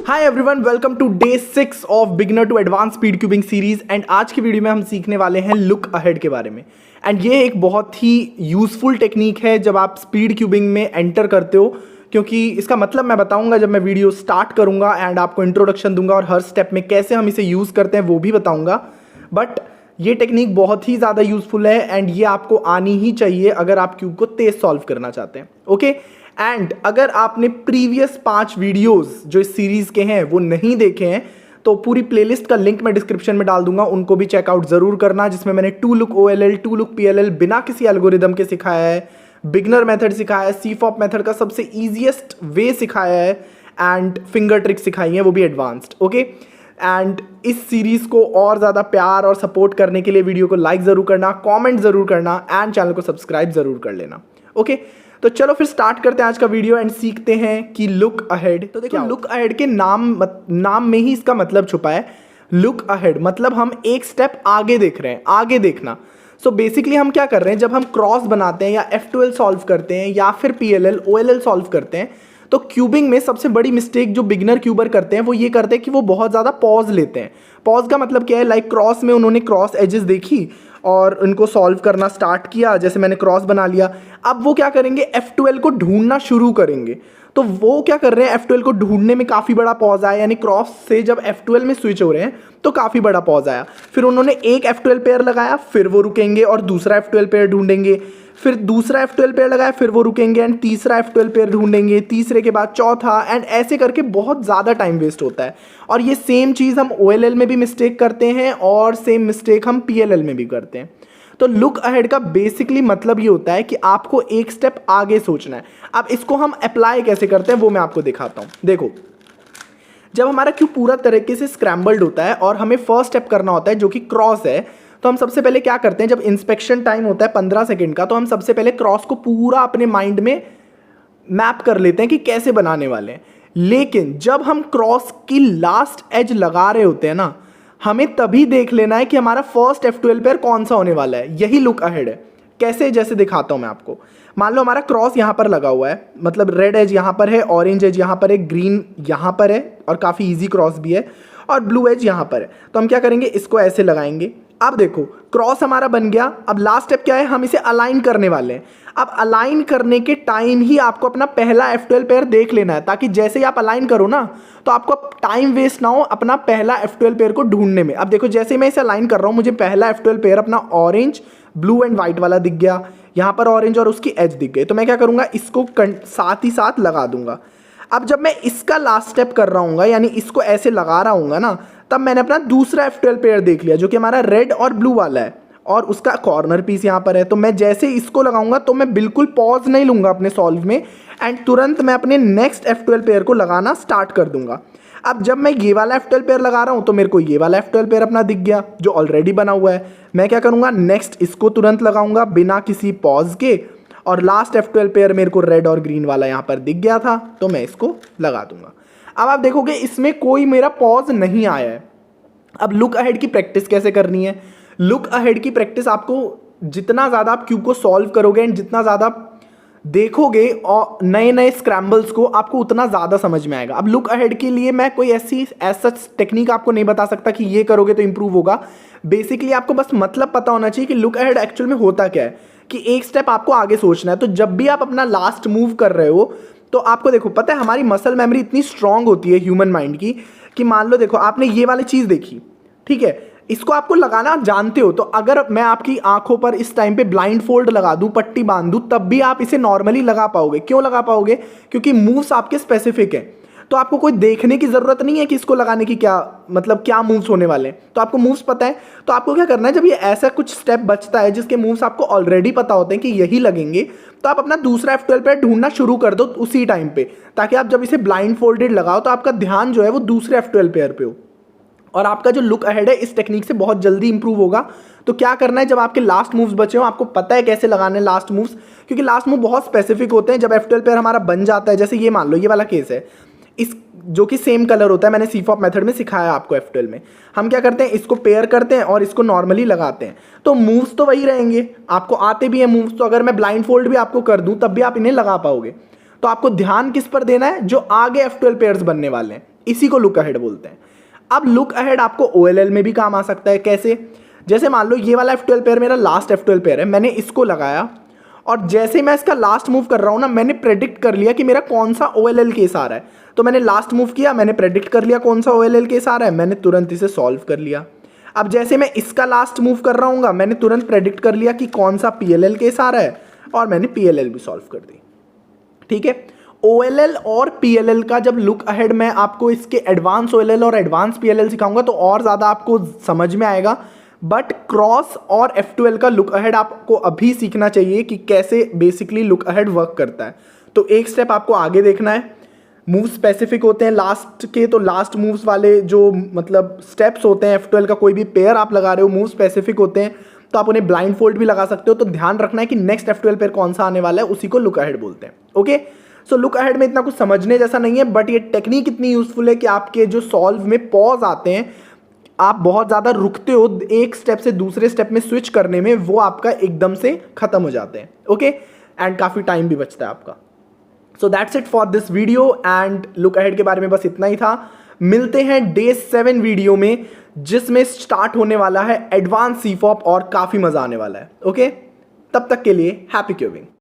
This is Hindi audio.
Hi everyone, welcome to day 6 of beginner to advance speed cubing series. And आज की वीडियो में हम सीखने वाले हैं लुक अहेड के बारे में। एंड ये एक बहुत ही यूजफुल टेक्निक है जब आप स्पीड क्यूबिंग में एंटर करते हो, क्योंकि इसका मतलब मैं बताऊंगा जब मैं वीडियो स्टार्ट करूंगा एंड आपको इंट्रोडक्शन दूंगा और हर स्टेप में कैसे हम इसे यूज़ करते हैं वो भी बताऊंगा। बट ये टेक्निक बहुत ही ज़्यादा यूजफुल है एंड ये आपको आनी ही चाहिए अगर आप क्यूब को तेज सॉल्व करना चाहते हैं। ओके, एंड अगर आपने प्रीवियस 5 वीडियोस जो इस सीरीज के हैं वो नहीं देखे हैं तो पूरी प्लेलिस्ट का लिंक मैं डिस्क्रिप्शन में डाल दूंगा, उनको भी चेकआउट जरूर करना, जिसमें मैंने 2 लुक OLL 2 लुक PLL बिना किसी एल्गोरिदम के सिखाया है, बिगनर मेथड सिखाया है, CFOP मेथड का सबसे ईजिएस्ट वे सिखाया है एंड फिंगर ट्रिक सिखाई है, वो भी एडवांस्ड। ओके, एंड इस सीरीज को और ज़्यादा प्यार और सपोर्ट करने के लिए वीडियो को लाइक ज़रूर करना, कमेंट ज़रूर करना एंड चैनल को सब्सक्राइब ज़रूर कर लेना। ओके, तो चलो फिर स्टार्ट करते हैं आज का वीडियो एंड सीखते हैं कि लुक अहेड। तो देखो, लुक अहेड के नाम में ही इसका मतलब छुपा है। लुक अहेड मतलब हम एक स्टेप आगे देख रहे हैं, आगे देखना। सो बेसिकली हम क्या कर रहे हैं, जब हम क्रॉस बनाते हैं या F12 सॉल्व करते हैं या फिर PLL OLL सॉल्व करते हैं तो क्यूबिंग में सबसे बड़ी मिस्टेक जो बिगिनर क्यूबर करते हैं वो ये करते हैं कि वो बहुत ज़्यादा पॉज लेते हैं। पॉज का मतलब क्या है, लाइक क्रॉस में उन्होंने क्रॉस एजेस देखी और उनको सॉल्व करना स्टार्ट किया, जैसे मैंने क्रॉस बना लिया। अब वो क्या करेंगे, F12 को ढूंढना शुरू करेंगे। तो वो क्या कर रहे हैं, F12 को ढूंढने में काफ़ी बड़ा पॉज आया, यानी क्रॉस से जब F12 में स्विच हो रहे हैं तो काफ़ी बड़ा पॉज आया। फिर उन्होंने एक F12 पेयर लगाया, फिर वो रुकेंगे और दूसरा F12 पेयर ढूंढेंगे, फिर दूसरा F12 पेयर लगाया, फिर वो रुकेंगे एंड तीसरा F12 पेयर ढूंढेंगे, तीसरे के बाद चौथा, एंड ऐसे करके बहुत ज़्यादा टाइम वेस्ट होता है। और ये सेम चीज़ हम OLL में भी मिस्टेक करते हैं और सेम मिस्टेक हम PLL में भी करते हैं। तो लुक अहेड का बेसिकली मतलब ये होता है कि आपको एक स्टेप आगे सोचना है। अब इसको हम अप्लाई कैसे करते हैं वो मैं आपको दिखाता हूँ। देखो, जब हमारा क्यूब पूरा तरीके से स्क्रैम्बल्ड होता है और हमें फर्स्ट स्टेप करना होता है जो कि क्रॉस है, तो हम सबसे पहले क्या करते हैं, जब इंस्पेक्शन टाइम होता है 15 सेकंड का, तो हम सबसे पहले क्रॉस को पूरा अपने माइंड में मैप कर लेते हैं कि कैसे बनाने वाले हैं। लेकिन जब हम क्रॉस की लास्ट एज लगा रहे होते हैं ना, हमें तभी देख लेना है कि हमारा फर्स्ट F12 पेयर कौन सा होने वाला है। यही लुक अहेड है। कैसे, जैसे दिखाता हूं मैं आपको। मान लो हमारा क्रॉस यहां पर लगा हुआ है, मतलब रेड एज यहां पर है, ऑरेंज एज यहां पर है, ग्रीन यहां पर है और काफ़ी इजी क्रॉस भी है, और ब्लू एज यहां पर है। तो हम क्या करेंगे, इसको ऐसे लगाएंगे। अब देखो, क्रॉस हमारा बन गया। अब लास्ट स्टेप क्या है, हम इसे अलाइन करने वाले हैं। अब अलाइन करने के टाइम ही आपको अपना पहला F12 पेयर देख लेना है, ताकि जैसे ही आप अलाइन करो ना तो आपको टाइम वेस्ट ना हो अपना पहला F12 पेयर को ढूंढने में। अब देखो, जैसे मैं इसे अलाइन कर रहा हूं, मुझे पहला F12 पेयर अपना ऑरेंज, ब्लू एंड व्हाइट वाला दिख गया, यहां पर ऑरेंज और उसकी एज दिख गई। तो मैं क्या करूंगा, इसको साथ ही साथ लगा दूंगा। अब जब मैं इसका लास्ट स्टेप कर रहा हूँ, यानी इसको ऐसे लगा रहा हूँ ना, तब मैंने अपना दूसरा F12 पेयर देख लिया जो कि हमारा रेड और ब्लू वाला है, और उसका कॉर्नर पीस यहाँ पर है। तो मैं जैसे इसको लगाऊंगा तो मैं बिल्कुल पॉज नहीं लूंगा अपने सॉल्व में, एंड तुरंत मैं अपने नेक्स्ट F12 पेयर को लगाना स्टार्ट कर दूंगा। अब जब मैं ये वाला F12 पेयर लगा रहा हूँ तो मेरे को ये वाला F12 पेयर अपना दिख गया जो ऑलरेडी बना हुआ है। मैं क्या करूँगा, नेक्स्ट इसको तुरंत लगाऊंगा बिना किसी पॉज के, और लास्ट F12 पेयर मेरे को रेड और ग्रीन वाला यहाँ पर दिख गया था तो मैं इसको लगा दूंगा। अब आप देखोगे इसमें कोई मेरा पॉज नहीं आया है। अब लुक अहेड की प्रैक्टिस कैसे करनी है, लुक अहेड की प्रैक्टिस आपको जितना ज़्यादा आप क्यूब को सॉल्व करोगे एंड जितना ज़्यादा देखोगे और नए नए स्क्रैम्बल्स को, आपको उतना ज़्यादा समझ में आएगा। अब लुक अहेड के लिए मैं कोई ऐसी सच टेक्निक आपको नहीं बता सकता कि ये करोगे तो इंप्रूव होगा। बेसिकली आपको बस मतलब पता होना चाहिए कि लुक अहेड एक्चुअल में होता क्या है, कि एक स्टेप आपको आगे सोचना है। तो जब भी आप अपना लास्ट मूव कर रहे हो तो आपको देखो, पता है हमारी मसल मेमोरी इतनी स्ट्रांग होती है ह्यूमन माइंड की, कि मान लो देखो आपने ये वाली चीज़ देखी, ठीक है, इसको आपको लगाना आप जानते हो, तो अगर मैं आपकी आंखों पर इस टाइम पे ब्लाइंड फोल्ड लगा दूं, पट्टी बांध दूं, तब भी आप इसे नॉर्मली लगा पाओगे। क्यों लगा पाओगे, क्योंकि मूव्स आपके स्पेसिफिक हैं। तो आपको कोई देखने की जरूरत नहीं है कि इसको लगाने की क्या मतलब क्या मूव्स होने वाले हैं, तो आपको मूव्स पता है। तो आपको क्या करना है, जब ये ऐसा कुछ स्टेप बचता है जिसके मूव्स आपको ऑलरेडी पता होते हैं कि यही लगेंगे, तो आप अपना दूसरा F12 पेयर ढूंढना शुरू कर दो उसी टाइम पे, ताकि आप जब इसे ब्लाइंड फोल्डेड लगाओ तो आपका ध्यान जो है वो दूसरे F12 पेयर पे हो, और आपका जो लुक अहेड है इस टेक्निक से बहुत जल्दी इंप्रूव होगा। तो क्या करना है, जब आपके लास्ट मूव्स बचे हो, आपको पता है कैसे लगाने हैं लास्ट मूव्स, क्योंकि लास्ट मूव बहुत स्पेसिफिक होते हैं। जब F12 पेयर हमारा बन जाता है, जैसे ये मान लो ये वाला केस है, इस जो कि सेम कलर होता है, मैंने CFOP मेथड में सिखाया आपको F12 में। हम क्या करते हैं, इसको पेयर करते हैं और इसको नॉर्मली लगाते हैं, तो मूव्स तो वही रहेंगे, आपको आते भी हैं मूव्स। तो अगर मैं ब्लाइंड फोल्ड भी आपको कर दूं तब भी आप इन्हें लगा पाओगे। तो आपको ध्यान किस पर देना है, जो आगे F12 पेयर्स बनने वाले हैं। इसी को लुक अहेड बोलते हैं। अब लुक अहेड आपको OLL में भी काम आ सकता है। कैसे? जैसे मान लो ये वाला F12 पेयर मेरा लास्ट F12 पेयर है, मैंने इसको लगाया और जैसे मैं इसका लास्ट मूव कर रहा हूं ना, मैंने प्रेडिक्ट कर लिया कि मेरा कौन सा OLL केस आ रहा है। तो मैंने लास्ट मूव किया, मैंने प्रेडिक्ट कर लिया कौन सा OLL केस आ रहा है, मैंने तुरंत इसे सॉल्व कर लिया। अब जैसे मैं इसका लास्ट मूव कर रहा हूँ, मैंने तुरंत प्रेडिक्ट कर लिया कि कौन सा PLL केस आ रहा है और मैंने PLL भी सॉल्व कर दी। ठीक है, OLL और PLL का जब लुक अहेड मैं आपको इसके एडवांस OLL और एडवांस PLL सिखाऊंगा तो और ज़्यादा आपको समझ में आएगा। बट क्रॉस और F12 का लुक अहेड आपको अभी सीखना चाहिए कि कैसे बेसिकली लुक अहेड वर्क करता है। तो एक स्टेप आपको आगे देखना है। मूव स्पेसिफिक होते हैं लास्ट के, तो लास्ट मूव्स वाले जो मतलब स्टेप्स होते हैं F12 का, कोई भी पेयर आप लगा रहे हो मूव स्पेसिफिक होते हैं, तो आप उन्हें ब्लाइंड फोल्ड भी लगा सकते हो। तो ध्यान रखना है कि नेक्स्ट F12 पेयर कौन सा आने वाला है, उसी को लुक अहेड बोलते हैं। ओके, सो लुक अहेड में इतना कुछ समझने जैसा नहीं है, बट ये टेक्निक इतनी यूजफुल है कि आपके जो सॉल्व में पॉज आते हैं, आप बहुत ज़्यादा रुकते हो एक स्टेप से दूसरे स्टेप में स्विच करने में, वो आपका एकदम से खत्म हो जाते हैं। ओके, एंड काफ़ी टाइम भी बचता है आपका। So that's it for this video and look ahead के बारे में बस इतना ही था। मिलते हैं Day 7 वीडियो में, जिसमें स्टार्ट होने वाला है एडवांस CFOP और काफ़ी मज़ा आने वाला है। ओके, तब तक के लिए हैप्पी क्यूबिंग।